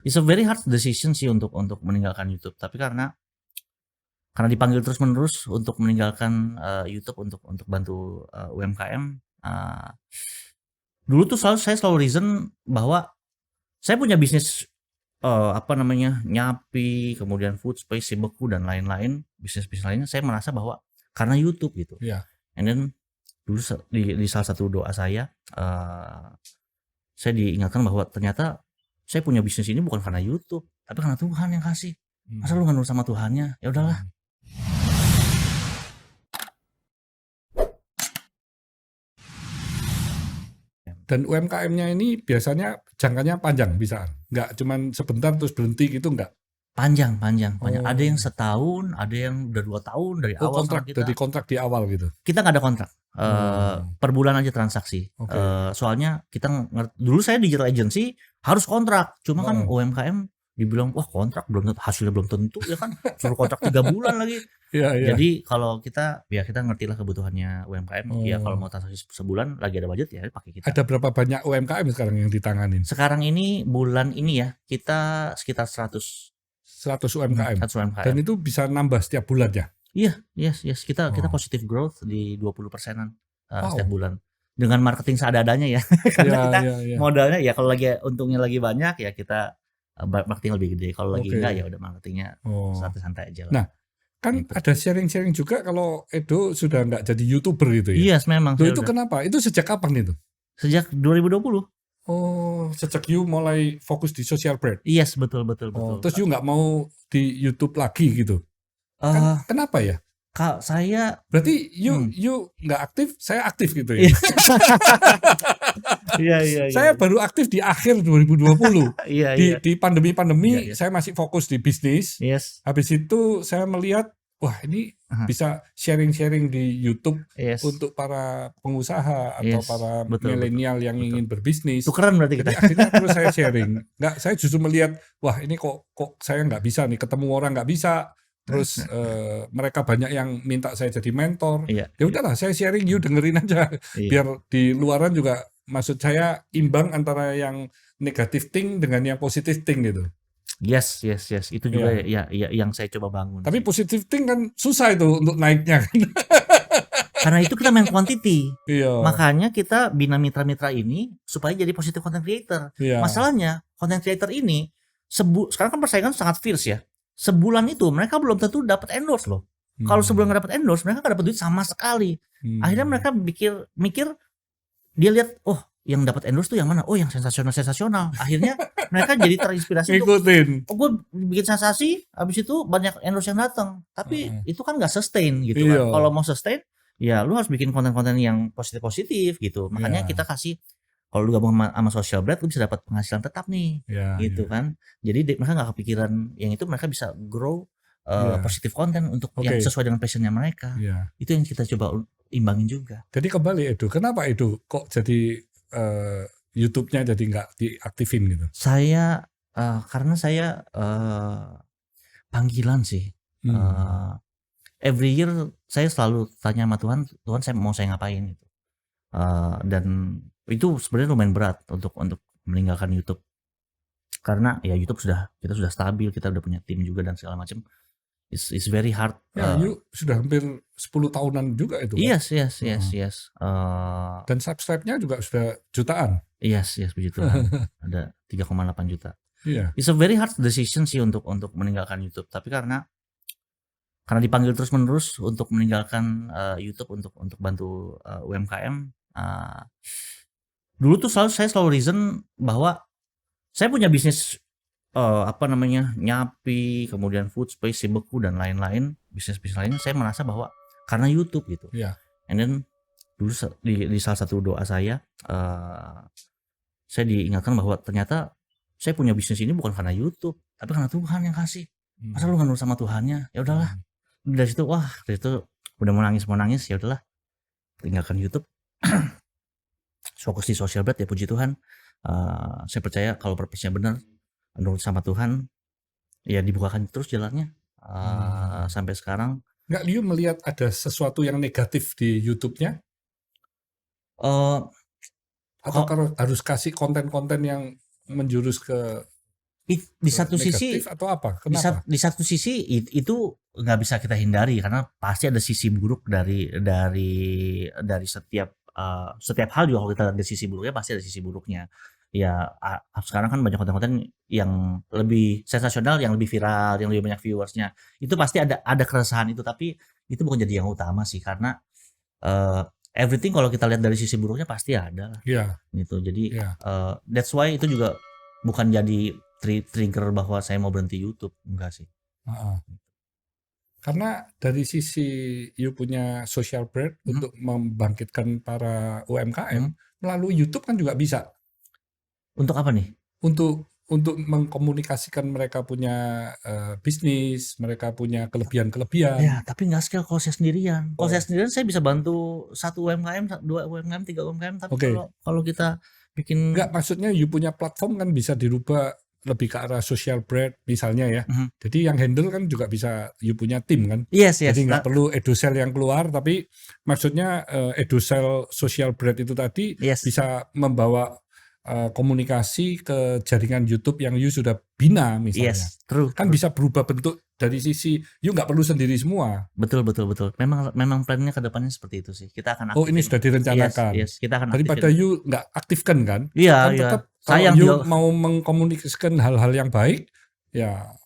It's a very hard decision sih untuk meninggalkan YouTube. Tapi karena dipanggil terus-menerus untuk meninggalkan YouTube untuk bantu UMKM. Dulu tuh saya selalu reason bahwa saya punya bisnis apa namanya Nyapi, kemudian Food Space, Beku dan lain-lain, bisnis-bisnis lainnya saya merasa bahwa karena YouTube gitu. Iya. And then dulu di salah satu doa saya diingatkan bahwa ternyata saya punya bisnis ini bukan karena YouTube, tapi karena Tuhan yang kasih. Masa lu nggak nurut sama Tuhannya? Ya udahlah. Dan UMKM-nya ini biasanya jangkanya panjang bisa? Nggak cuman sebentar terus berhenti gitu nggak? Panjang. Oh. Ada yang setahun, ada yang udah 2 tahun dari Oh, awal sama kontrak, kita. jadi kontrak di awal gitu? Kita nggak ada kontrak. Per bulan aja transaksi. Soalnya dulu saya digital agency harus kontrak. Cuma kan UMKM dibilang wah kontrak belum tentu, hasilnya belum tentu ya kan. Suruh kontrak 3 bulan lagi. Iya. Jadi kalau kita ngertilah kebutuhannya UMKM. Ya kalau mau transaksi sebulan lagi ada budget ya pakai kita. Ada berapa banyak UMKM sekarang yang ditanganin? Sekarang ini bulan ini ya kita sekitar 100 UMKM. 100 UMKM. Dan itu bisa nambah setiap bulan ya? Iya, yes. Kita positive growth di 20%-an setiap bulan. Dengan marketing seadanya ya. Karena kita modalnya ya kalau lagi untungnya lagi banyak ya kita marketing lebih gede. Kalau lagi enggak ya udah marketingnya santai-santai aja lah. Nah, kan gitu. Ada sharing-sharing juga kalau Edo sudah enggak jadi YouTuber gitu ya? Yes, memang. Itu kenapa? Itu sejak kapan itu? Sejak 2020. Oh, sejak you mulai fokus di social brand? Yes, betul. Terus you nggak mau di YouTube lagi gitu? Kenapa ya? Kak, saya berarti you nggak aktif, saya aktif gitu ya? Iya. Saya baru aktif di akhir 2020. Iya. Di pandemi saya masih fokus di bisnis. Yes. Habis itu saya melihat, wah ini bisa sharing-sharing di YouTube untuk para pengusaha atau para milenial yang ingin berbisnis. Itu keren berarti kita. Jadi akhirnya terus saya sharing. Saya justru melihat, wah ini kok saya nggak bisa nih, ketemu orang nggak bisa. Terus mereka banyak yang minta saya jadi mentor. Ya udahlah, saya sharing, you dengerin aja. Biar di luaran juga, maksud saya imbang antara yang negatif think dengan yang positif think gitu. Yes. Itu juga ya yang saya coba bangun. Tapi positive think kan susah itu untuk naiknya. Karena itu kita main quantity. Iya. Makanya kita bina mitra-mitra ini supaya jadi positive content creator. Masalahnya content creator ini sekarang kan persaingan sangat fierce ya. Sebulan itu mereka belum tentu dapat endorse loh. Kalau sebulan nggak dapat endorse, mereka nggak dapat duit sama sekali. Akhirnya mereka mikir dia lihat, oh yang dapat endorse tuh yang mana? Oh yang sensasional. Akhirnya mereka jadi terinspirasi ikutin. Oh gue bikin sensasi, habis itu banyak endorse yang datang. Tapi itu kan nggak sustain gitu kan. Kalau mau sustain, ya lu harus bikin konten-konten yang positif gitu. Makanya kita kasih, kalau lu gabung sama social brand, lu bisa dapat penghasilan tetap nih, gitu kan. Jadi mereka nggak kepikiran yang itu, mereka bisa grow positif konten untuk yang sesuai dengan passionnya mereka. Itu yang kita coba imbangin juga. Jadi kembali Edo, kenapa Edo kok jadi YouTube-nya jadi nggak diaktifin gitu? Saya karena saya panggilan sih. Every year saya selalu tanya sama Tuhan saya mau saya ngapain gitu. Dan itu sebenarnya lumayan berat untuk meninggalkan YouTube. Karena ya YouTube kita sudah stabil, kita udah punya tim juga dan segala macam. It's very hard. You sudah hampir 10 tahunan juga itu kan? Yes. Dan subscribe-nya juga sudah jutaan? Yes, puji Tuhan. Ada 3,8 juta. Iya. It's a very hard decision sih untuk meninggalkan YouTube. Tapi karena dipanggil terus-menerus untuk meninggalkan YouTube untuk bantu UMKM. Dulu tuh saya selalu reason bahwa saya punya bisnis apa namanya Nyapi, kemudian Food Space, Beku dan lain-lain, bisnis-bisnis lainnya saya merasa bahwa karena YouTube gitu. And then dulu di salah satu doa saya diingatkan bahwa ternyata saya punya bisnis ini bukan karena YouTube, tapi karena Tuhan yang kasih. Masa lu nggak nurut sama Tuhannya? Ya udahlah. Dari situ udah mau nangis ya udahlah, tinggalkan YouTube. Fokus di social brand ya, puji Tuhan. Saya percaya kalau purpose-nya benar, nurut sama Tuhan, ya dibukakan terus jalannya sampai sekarang. Nggak, Liu melihat ada sesuatu yang negatif di YouTube-nya? Atau harus kasih konten-konten yang menjurus ke Di satu sisi negatif atau apa? Kenapa? di satu sisi itu nggak bisa kita hindari karena pasti ada sisi buruk dari setiap hal juga. Kalau kita lihat dari sisi buruknya pasti ada sisi buruknya. Ya sekarang kan banyak konten-konten yang lebih sensasional, yang lebih viral, yang lebih banyak viewersnya. Itu pasti ada keresahan itu, tapi itu bukan jadi yang utama sih, karena everything kalau kita lihat dari sisi buruknya pasti ada lah. Iya. Gitu. Jadi Iya. that's why itu juga bukan jadi trigger bahwa saya mau berhenti YouTube, enggak sih. Karena dari sisi you punya social brand untuk membangkitkan para UMKM melalui YouTube kan juga bisa. Untuk apa nih? Untuk mengkomunikasikan mereka punya bisnis, mereka punya kelebihan-kelebihan. Ya, tapi nggak scale kalau saya sendirian. Kalau saya sendirian saya bisa bantu 1 UMKM, 2 UMKM, 3 UMKM, tapi kalau kita bikin Enggak, maksudnya you punya platform kan bisa dirubah lebih ke arah social brand misalnya ya. Jadi yang handle kan juga bisa you punya tim kan. Yes. Jadi nggak perlu Edusel yang keluar, tapi maksudnya Edusel social brand itu tadi bisa membawa komunikasi ke jaringan YouTube yang you sudah bina misalnya. Yes, true. Kan bisa berubah bentuk dari sisi you nggak perlu sendiri semua. Betul. Memang plannya ke depannya seperti itu sih. Kita akan aktifin. Oh, ini sudah direncanakan. Yes, kita akan daripada aktifin. you nggak aktifkan kan? Iya, kan iya. tetap kalau you mau mengkomunikasikan hal-hal yang baik, ya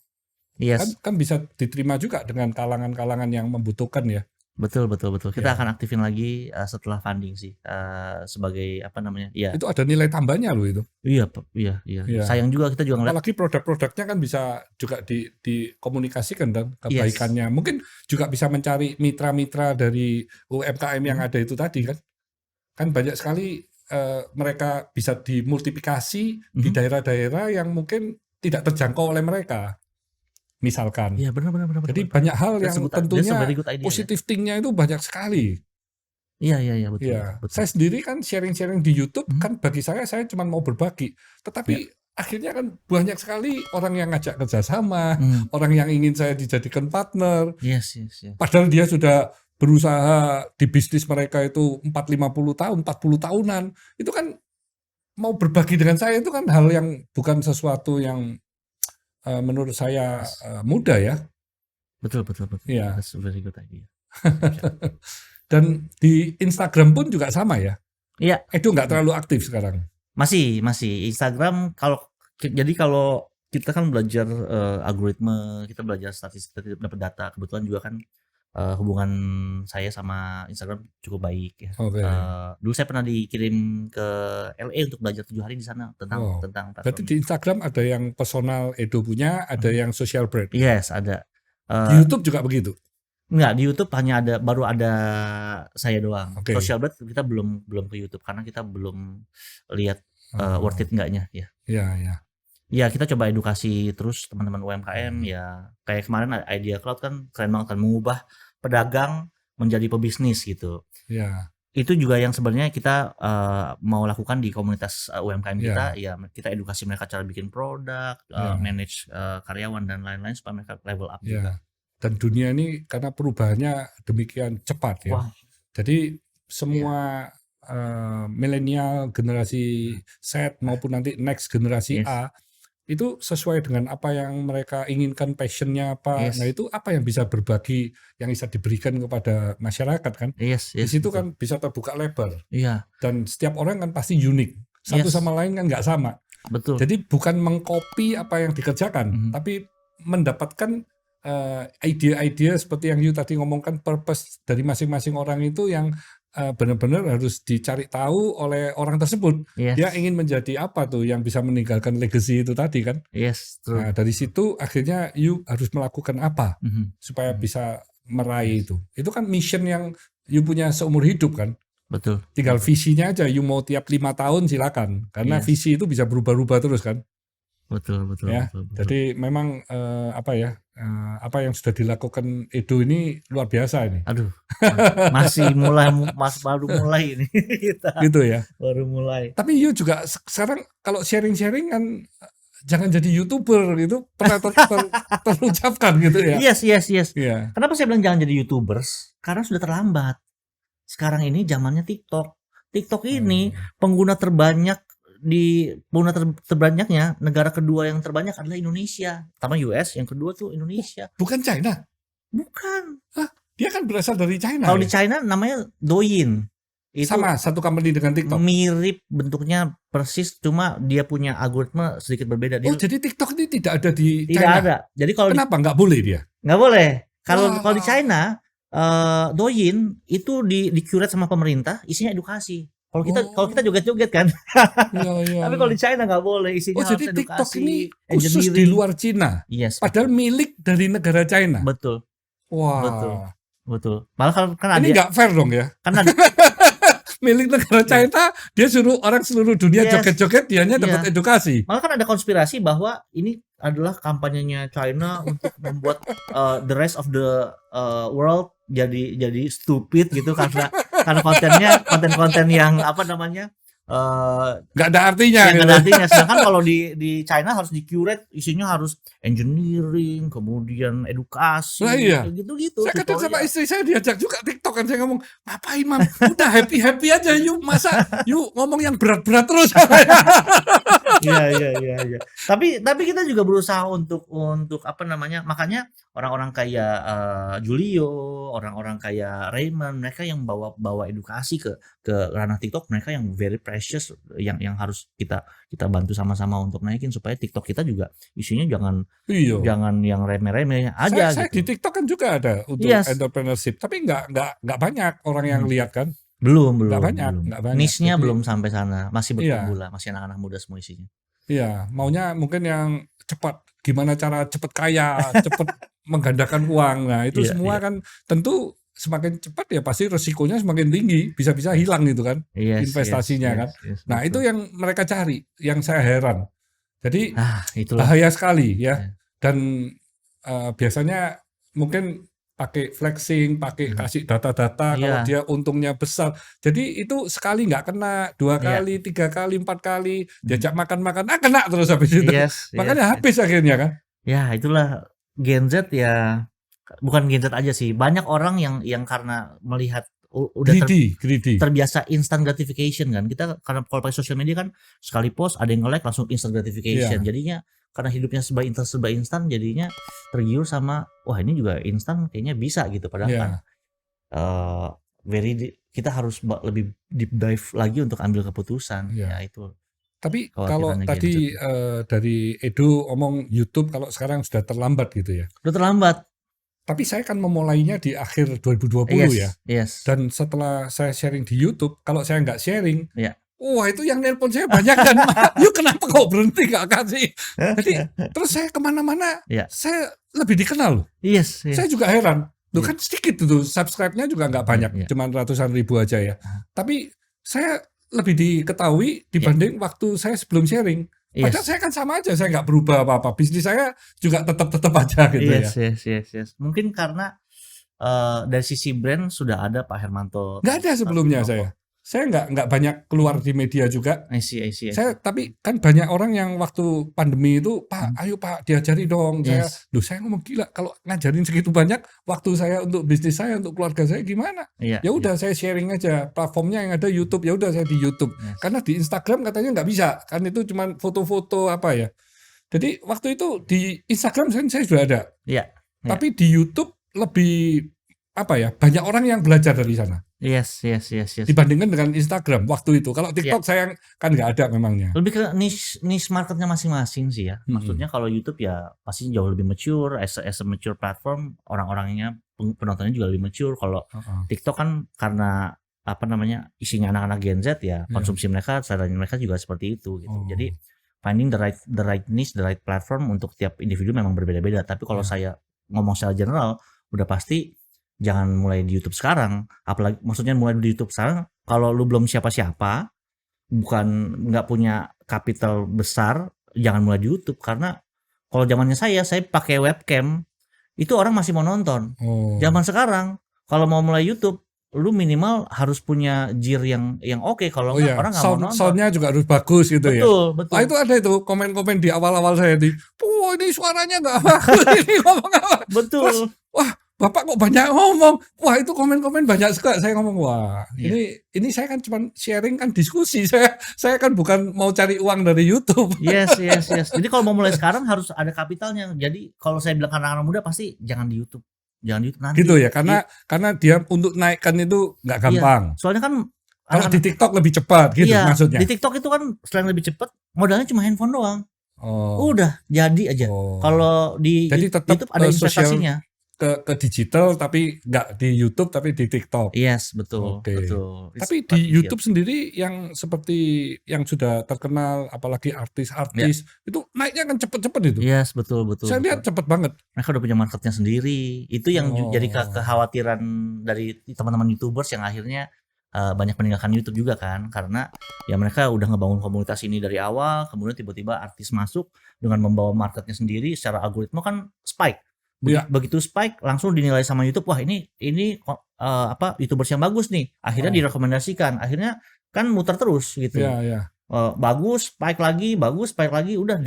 kan bisa diterima juga dengan kalangan-kalangan yang membutuhkan ya. Betul. Kita akan aktifin lagi setelah funding sih, sebagai apa namanya? Ya. Itu ada nilai tambahnya loh itu. Iya. Sayang juga kita juga ngeliat. Apalagi produk-produknya kan bisa juga dikomunikasikan dan kebaikannya. Mungkin juga bisa mencari mitra-mitra dari UMKM yang ada itu tadi kan. Kan banyak sekali mereka bisa dimultiplikasi di daerah-daerah yang mungkin tidak terjangkau oleh mereka. Misalkan. Iya, benar. Jadi banyak hal yang tentunya positif thing-nya itu banyak sekali. Iya, betul. Saya sendiri kan sharing-sharing di YouTube kan bagi saya cuma mau berbagi. Tetapi akhirnya kan banyak sekali orang yang ngajak kerjasama, orang yang ingin saya dijadikan partner. Yes. Padahal dia sudah berusaha di bisnis mereka itu 40 tahun, 40 tahunan. Itu kan mau berbagi dengan saya itu kan hal yang bukan sesuatu yang menurut saya mudah ya. Betul. Iya. That's a very good idea. Dan di Instagram pun juga sama ya. Iya. Itu nggak terlalu aktif sekarang. Masih Instagram kalau kita kan belajar algoritma, kita belajar statistik, dapat data. Kebetulan juga kan hubungan saya sama Instagram cukup baik ya. Dulu saya pernah dikirim ke LA untuk belajar 7 hari di sana tentang Berarti di Instagram ada yang personal Edo punya, ada yang social brand. Yes, ada. Di YouTube juga begitu? Enggak, di YouTube baru ada saya doang. Social brand kita belum ke YouTube karena kita belum lihat worth it enggaknya ya. Iya. Ya, kita coba edukasi terus teman-teman UMKM ya. Kayak kemarin Idea Cloud kan keren banget kan, mengubah pedagang menjadi pebisnis gitu. Iya. Itu juga yang sebenarnya kita mau lakukan di komunitas UMKM kita. Ya, kita edukasi mereka cara bikin produk, manage karyawan dan lain-lain supaya mereka level up juga. Dan dunia ini karena perubahannya demikian cepat ya. Jadi semua milenial, generasi Z maupun nanti next generasi A itu sesuai dengan apa yang mereka inginkan, passionnya apa. Nah itu apa yang bisa berbagi, yang bisa diberikan kepada masyarakat kan. Di situ kan bisa terbuka lebar. Dan setiap orang kan pasti unik. Satu sama lain kan nggak sama. Betul. Jadi bukan mengcopy apa yang dikerjakan, tapi mendapatkan ide-ide seperti yang you tadi ngomongkan, purpose dari masing-masing orang itu yang benar-benar harus dicari tahu oleh orang tersebut. Dia ingin menjadi apa tuh yang bisa meninggalkan legacy itu tadi kan. Nah dari situ akhirnya you harus melakukan apa supaya bisa meraih itu. Itu kan mission yang you punya seumur hidup kan. Betul. Tinggal visinya aja, you mau tiap 5 tahun silakan. Karena visi itu bisa berubah-ubah terus kan. Betul. Jadi memang apa yang sudah dilakukan Edo ini luar biasa ini. Aduh, baru mulai ini kita. Gitu ya. Baru mulai. Tapi you juga sekarang kalau sharing-sharing kan jangan jadi YouTuber gitu, pernah terucapkan gitu ya. Yes. Kenapa saya bilang jangan jadi YouTubers? Karena sudah terlambat. Sekarang ini zamannya TikTok. TikTok ini pengguna terbanyak di pengguna terbanyaknya, negara kedua yang terbanyak adalah Indonesia. Pertama US, yang kedua tuh Indonesia. Bukan China? Bukan. Dia kan berasal dari China. Kalau di China namanya Douyin. Itu sama satu company dengan TikTok. Mirip bentuknya persis, cuma dia punya algoritma sedikit berbeda. Jadi TikTok ini tidak ada di China? Tidak ada. Jadi kalau kenapa nggak boleh dia? Nggak boleh. Kalau di China, Douyin itu di curate sama pemerintah, isinya edukasi. Kalau kita joget-joget kan. Tapi kalau di China nggak boleh, isinya harus jadi edukasi. TikTok ini khusus di luar Cina. Yes. Padahal milik dari negara China. Betul. Wah. Betul. Malah kan ini nggak fair dong ya. Karena milik negara China, dia suruh orang seluruh dunia joget-joget, dianya dapat edukasi. Malah kan ada konspirasi bahwa ini adalah kampanyenya China untuk membuat the rest of the world jadi stupid gitu karena konten-konten yang apa namanya nggak ada artinya. Nggak ada artinya. Sedangkan kalau di China harus di-curate, isinya harus engineering, kemudian edukasi, iya. gitu-gitu. Saya kadang sama istri saya diajak juga TikTok kan, saya ngomong, ngapain Mam? Udah happy aja yuk, masa yuk ngomong yang berat-berat terus. Iya. Tapi kita juga berusaha untuk apa namanya? Makanya orang-orang kayak Julio, orang-orang kayak Raymond, mereka yang bawa edukasi ke ranah TikTok, mereka yang very precious, yang harus kita bantu sama-sama untuk naikin supaya TikTok kita juga isinya jangan yang remeh-remeh aja. Saya di TikTok kan juga ada untuk entrepreneurship, tapi nggak banyak orang yang lihat kan. Belum. Nggak banyak. Niche-nya belum sampai sana, masih bertumbuh lah, masih anak-anak muda semua isinya. Iya, maunya mungkin yang cepat, gimana cara cepat kaya, cepat menggandakan uang. Nah itu semua kan tentu semakin cepat ya pasti resikonya semakin tinggi, bisa-bisa hilang gitu kan investasinya kan. Nah itu yang mereka cari, yang saya heran. Jadi bahaya sekali ya. Dan biasanya mungkin pakai flexing, pakai kasih data-data kalau dia untungnya besar. Jadi itu sekali nggak kena, 2 kali, 3 kali, 4 kali diajak makan-makan, kena terus habis itu. Makanya habis akhirnya kan. Ya itulah Gen Z ya, bukan Gen Z aja sih, banyak orang yang karena melihat udah greedy. terbiasa instant gratification kan. Kita karena kalau pakai sosial media kan sekali post ada yang nge-like langsung instant gratification. Jadinya karena hidupnya serba instan jadinya tergiur sama wah ini juga instan kayaknya bisa gitu, padahal kan kita harus lebih deep dive lagi untuk ambil keputusan. Ya itu. Tapi kalau tadi dari Edo omong YouTube kalau sekarang sudah terlambat gitu ya. Udah terlambat. Tapi saya kan memulainya di akhir 2020 ya. Dan setelah saya sharing di YouTube, kalau saya nggak sharing, wah itu yang nelpon saya banyak dan yuk kenapa kok berhenti gak kasih. Jadi terus saya kemana-mana, saya lebih dikenal loh. Saya juga heran. Loh kan sedikit tuh, subscribe-nya juga nggak banyak, cuma ratusan ribu aja ya. Tapi saya lebih diketahui dibanding waktu saya sebelum sharing. Padahal saya kan sama aja, saya nggak berubah apa-apa. Bisnis saya juga tetap aja gitu ya. Yes. Mungkin karena dari sisi brand sudah ada Pak Hermanto. Nggak ada sebelumnya saya nggak banyak keluar di media juga. I see. Saya tapi kan banyak orang yang waktu pandemi itu Pak, ayo Pak diajari dong. Saya ngomong gila kalau ngajarin segitu banyak, waktu saya untuk bisnis saya, untuk keluarga saya gimana? Ya udah saya sharing aja, platformnya yang ada YouTube, ya udah saya di YouTube. Karena di Instagram katanya nggak bisa, kan itu cuma foto-foto apa ya. Jadi waktu itu di Instagram saya sudah ada. Tapi di YouTube lebih apa ya, banyak orang yang belajar dari sana. Yes. Dibandingkan dengan Instagram waktu itu. Kalau TikTok saya kan nggak ada memangnya. Lebih ke niche marketnya masing-masing sih ya. Maksudnya kalau YouTube ya pasti jauh lebih mature, as a mature platform, orang-orangnya penontonnya juga lebih mature. Kalau TikTok kan karena apa namanya isinya anak-anak Gen Z ya, konsumsi mereka, caranya mereka juga seperti itu gitu. Jadi finding the right niche, the right platform untuk tiap individu memang berbeda-beda. Tapi kalau saya ngomong secara general, udah pasti jangan mulai di YouTube sekarang, apalagi maksudnya mulai di YouTube sekarang kalau lu belum siapa-siapa, nggak punya kapital besar, jangan mulai di YouTube. Karena kalau zamannya saya pakai webcam itu orang masih mau nonton. Zaman sekarang kalau mau mulai YouTube lu minimal harus punya gear yang oke, kalau orang nggak mau nonton. Soundnya juga harus bagus gitu. Betul. Nah, itu ada itu komen-komen di awal-awal saya ini suaranya nggak bagus ini ngomong apa. Betul. Terus, wah Bapak kok banyak ngomong. Wah, itu komen-komen banyak sekali. Saya ngomong, wah, ini saya kan cuma sharing kan diskusi. Saya kan bukan mau cari uang dari YouTube. Yes. Jadi kalau mau mulai sekarang harus ada kapitalnya. Jadi kalau saya bilang anak-anak muda pasti jangan di YouTube. Jangan di YouTube nanti. Gitu ya, karena dia untuk naikkan itu nggak gampang. Soalnya kan kalau di TikTok lebih cepat gitu maksudnya. Di TikTok itu kan selain lebih cepat, modalnya cuma handphone doang. Udah jadi aja. Kalau di YouTube ada investasinya. Ke digital tapi nggak di YouTube tapi di TikTok. Yes, betul. Tapi di YouTube sendiri yang seperti yang sudah terkenal apalagi artis-artis itu naiknya kan cepet-cepet itu. Yes, betul. Saya lihat cepet banget. Mereka udah punya marketnya sendiri. Itu yang jadi kekhawatiran dari teman-teman YouTubers yang akhirnya banyak meninggalkan YouTube juga kan, karena ya mereka udah ngebangun komunitas ini dari awal, kemudian tiba-tiba artis masuk dengan membawa marketnya sendiri secara algoritma kan spike. Begitu spike langsung dinilai sama YouTube, wah ini YouTubers yang bagus nih, akhirnya direkomendasikan, akhirnya kan muter terus gitu. Bagus spike lagi, udah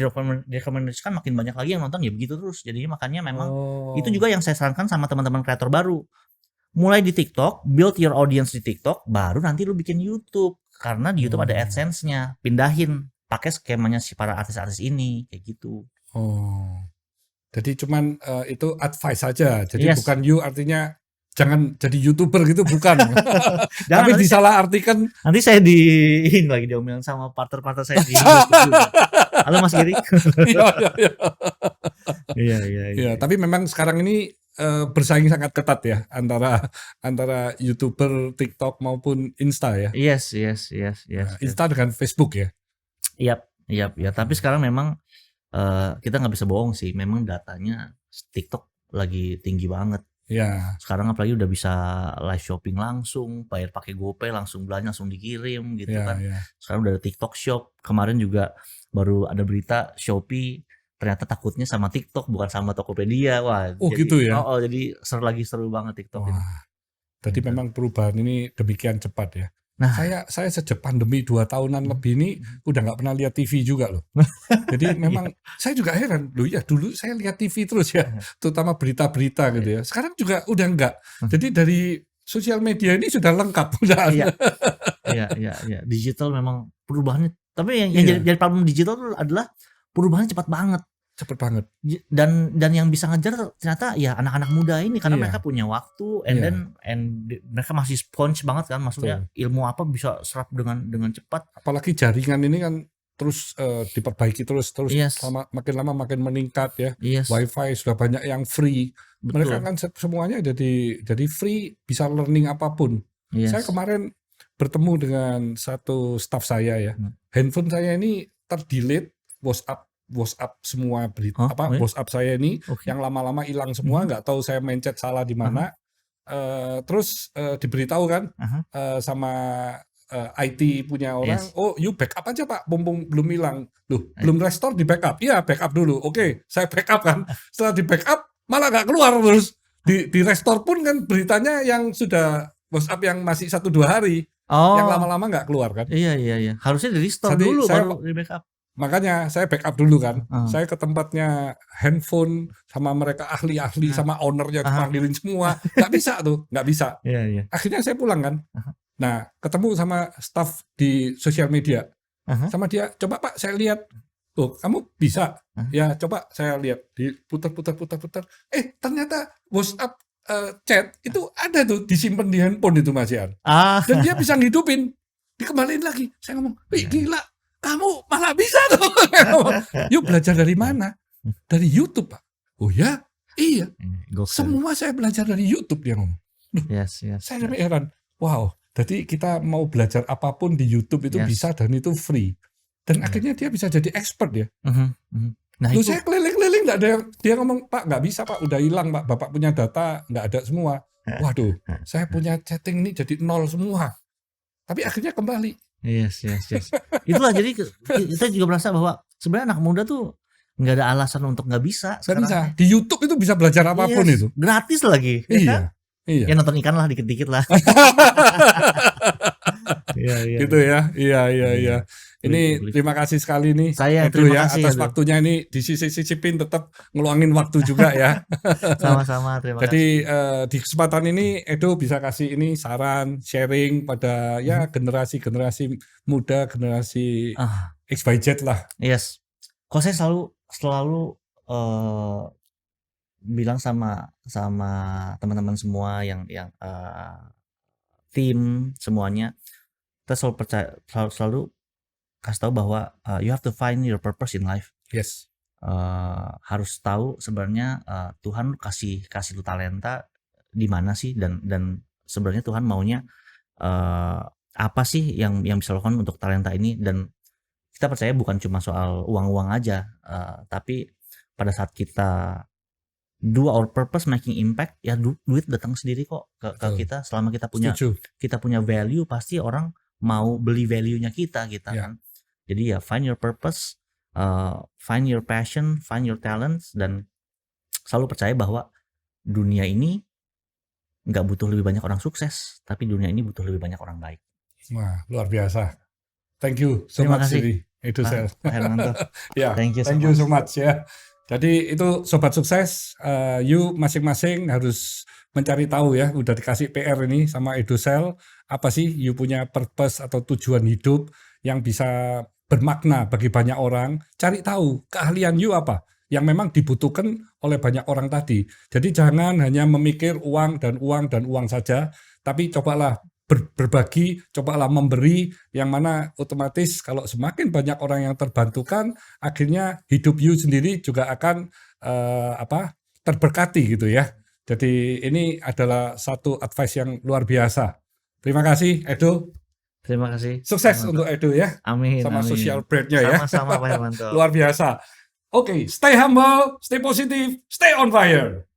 direkomendasikan makin banyak lagi yang nonton, ya begitu terus. Jadinya makanya memang itu juga yang saya sarankan sama teman-teman kreator baru, mulai di TikTok, build your audience di TikTok, baru nanti lu bikin YouTube, karena di YouTube ada AdSense-nya, pindahin pakai skemanya si para artis-artis ini kayak gitu. Jadi cuman itu advice saja. Jadi bukan you artinya jangan jadi YouTuber gitu, bukan. Tapi disalahartikan. Nanti saya lagi diomelin sama partner-partner saya di YouTube. Halo Mas Giri. Iya. Tapi memang sekarang ini bersaing sangat ketat ya antara YouTuber, TikTok maupun Insta ya. Yes. Insta dengan Facebook ya. Iya. Tapi sekarang memang kita nggak bisa bohong sih, memang datanya TikTok lagi tinggi banget. Sekarang apalagi udah bisa live shopping langsung, bayar pakai GoPay langsung belanja langsung dikirim gitu kan. Sekarang udah ada TikTok Shop. Kemarin juga baru ada berita Shopee ternyata takutnya sama TikTok bukan sama Tokopedia. Wah, gitu ya. Jadi seru banget TikTok ini. Jadi memang perubahan ini demikian cepat ya. Nah, saya sejak pandemi 2 tahunan lebih ini udah nggak pernah lihat TV juga loh. Jadi memang saya juga heran loh ya, dulu saya lihat TV terus ya, terutama berita-berita gitu ya. Sekarang juga udah enggak. Jadi dari sosial media ini sudah lengkap udah. Iya. Digital memang perubahannya. Tapi yang jadi problem digital itu adalah perubahannya cepat banget. Dan yang bisa ngejar ternyata ya anak-anak muda ini, karena mereka punya waktu and mereka masih sponge banget kan, maksudnya ilmu apa bisa serap dengan cepat. Apalagi jaringan ini kan terus diperbaiki terus makin lama makin meningkat ya. Wifi sudah banyak yang free. Mereka kan semuanya jadi free, bisa learning apapun. Saya kemarin bertemu dengan satu staff saya ya. Handphone saya ini terdelete WhatsApp semua berita WhatsApp saya ini yang lama-lama hilang semua, nggak tahu saya mencet salah di mana. Terus diberitahu kan sama IT punya orang, oh you backup aja Pak, mumpung belum hilang. Loh, belum restore di backup. Iya, backup dulu. Oke, saya backup kan. Setelah di backup malah nggak keluar terus. Di restore pun kan beritanya yang sudah WhatsApp yang masih 1-2 hari. Yang lama-lama nggak keluar kan. Iya. Harusnya di restore dulu baru di backup. Makanya saya backup dulu kan. Saya ke tempatnya handphone sama mereka ahli-ahli sama ownernya dipanggilin semua. Nggak bisa tuh, nggak bisa. Akhirnya saya pulang kan. Nah, ketemu sama staff di sosial media. Sama dia, coba Pak saya lihat. Oh, kamu bisa? Ya, coba saya lihat. Diputar. Ternyata WhatsApp chat itu ada tuh disimpan di handphone itu Mas Ian. Dan dia bisa ngidupin. Dikembaliin lagi. Saya ngomong, wih gila. Kamu malah bisa tuh. Yuk belajar dari mana? Dari YouTube Pak. Oh ya? Iya. Semua saya belajar dari YouTube dia ngomong. Saya sampai heran. Wow. Jadi kita mau belajar apapun di YouTube itu bisa dan itu free. Dan akhirnya dia bisa jadi expert ya. Nah, itu saya keliling-keliling nggak ada yang, dia ngomong Pak nggak bisa Pak, udah hilang Pak, Bapak punya data nggak ada semua. Waduh, saya punya chatting nih jadi 0 semua. Tapi akhirnya kembali. Yes. Itulah jadi kita juga merasa bahwa sebenarnya anak muda tuh nggak ada alasan untuk nggak bisa. Nggak bisa. Di YouTube itu bisa belajar apapun itu. Gratis lagi. Iya. Ya nonton ikan lah dikit-dikit lah. Gitu ya. Iya. Ini terima kasih sekali nih Edo ya atas waktunya ini disisipin tetap ngeluangin waktu juga ya. Sama-sama, terima kasih. Jadi di kesempatan ini Edo bisa kasih ini saran, sharing pada ya generasi muda, generasi XYZ lah. Yes. Kok saya selalu bilang sama teman-teman semua yang tim semuanya, kita selalu kasih tahu bahwa you have to find your purpose in life. Yes. Harus tahu sebenarnya Tuhan kasih lu talenta di mana sih, dan sebenarnya Tuhan maunya apa sih yang bisa lakukan untuk talenta ini. Dan kita percaya bukan cuma soal uang aja, tapi pada saat kita do our purpose making impact, ya duit datang sendiri kok ke kita. Selama kita punya value, pasti orang mau beli value-nya kita kan. Jadi ya find your purpose, find your passion, find your talents, dan selalu percaya bahwa dunia ini nggak butuh lebih banyak orang sukses, tapi dunia ini butuh lebih banyak orang baik. Wah, luar biasa. Thank you so much Edusel. Ya, thank you so much ya. Jadi itu sobat sukses, you masing-masing harus mencari tahu ya, udah dikasih PR ini sama Edusel, apa sih you punya purpose atau tujuan hidup yang bisa bermakna bagi banyak orang. Cari tahu keahlian you apa yang memang dibutuhkan oleh banyak orang tadi. Jadi jangan hanya memikir uang dan uang saja, tapi cobalah berbagi, cobalah memberi, yang mana otomatis kalau semakin banyak orang yang terbantukan, akhirnya hidup you sendiri juga akan terberkati gitu ya. Jadi ini adalah satu advice yang luar biasa. Terima kasih Edo. Terima kasih. Sukses untuk Edo ya. Amin. Sama social brand-nya ya. Sama-sama Pak Hermanto. Luar biasa. Oke, stay humble, stay positive, stay on fire.